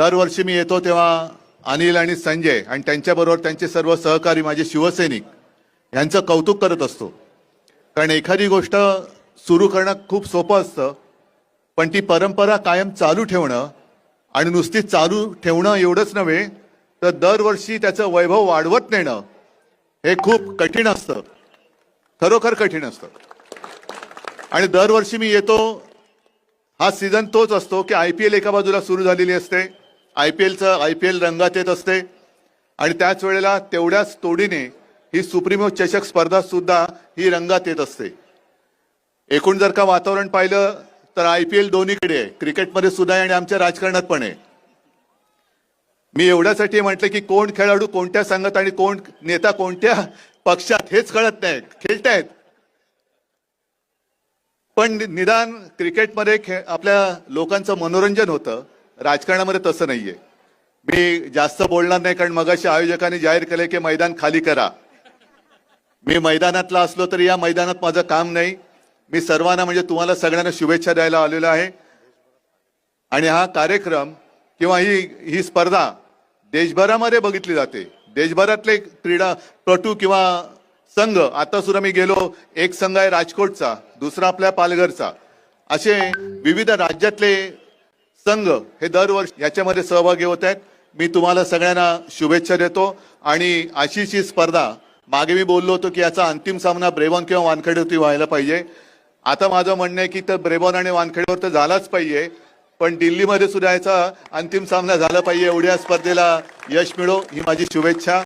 दरवर्षी मी येतो तेव्हा अनिल आणि संजय आणि त्यांच्याबरोबर त्यांचे सर्व सहकारी माझे शिवसैनिक यांचं कौतुक करत असतो. कारण एखादी गोष्ट सुरू करणं खूप सोपं असतं, पण ती परंपरा कायम चालू ठेवणं आणि नुसती चालू ठेवणं एवढंच नव्हे तर दरवर्षी त्याचं वैभव वाढवत नेणं हे खूप कठीण असतं, खरोखर कठीण असतं. आणि दरवर्षी मी येतो, हा सीझन तोच असतो की IPL एका बाजूला सुरू झालेली असते, IPL रंगात येत असते आणि त्याच वेळेला तेवढ्याच तोडीने ही सुप्रीमो चषक स्पर्धा सुद्धा ही रंगात येत असते. एकूण जर का वातावरण पाहिलं तर IPL दोन्हीकडे आहे, क्रिकेटमध्ये सुद्धा आहे आणि आमच्या राजकारणात पण आहे. मी एवढ्यासाठी म्हटलं की कोण खेळाडू कोणत्या संघात आणि कोण नेता कोणत्या पक्षात हेच कळत नाही, खेळतायत पण निदान क्रिकेटमध्ये आपल्या लोकांचं मनोरंजन होतं, राजकारणामध्ये तसं नाहीये. मी जास्त बोलणार नाही कारण मगाशी आयोजकांनी जाहीर केले की मैदान खाली करा. मी मैदानातला असलो तरी या मैदानात माझं काम नाही. मी सर्वांना म्हणजे तुम्हाला सगळ्यांना शुभेच्छा द्यायला आलेलो आहे. आणि हा कार्यक्रम किंवा ही स्पर्धा देशभरामध्ये बघितली जाते. देशभरातले क्रीडापटू किंवा संघ, आता सुद्धा मी गेलो, एक संघ आहे राजकोटचा, दुसरा आपल्या पालघरचा, असे विविध राज्यातले संघ हे दरवर्षी याच्यामध्ये सहभागी होत आहेत. मी तुम्हाला सगळ्यांना शुभेच्छा देतो. आणि अशीच ही स्पर्धा, मागे मी बोललो होतो की याचा अंतिम सामना ब्रेबॉर्न किंवा वानखेडेवरती व्हायला पाहिजे. आता माझं म्हणणं आहे की तर ब्रेबॉर्न आणि वानखेडेवर तर झालाच पाहिजे, पण दिल्लीमध्ये सुद्धा याचा अंतिम सामना झाला पाहिजे. एवढ्या स्पर्धेला यश मिळो ही माझी शुभेच्छा.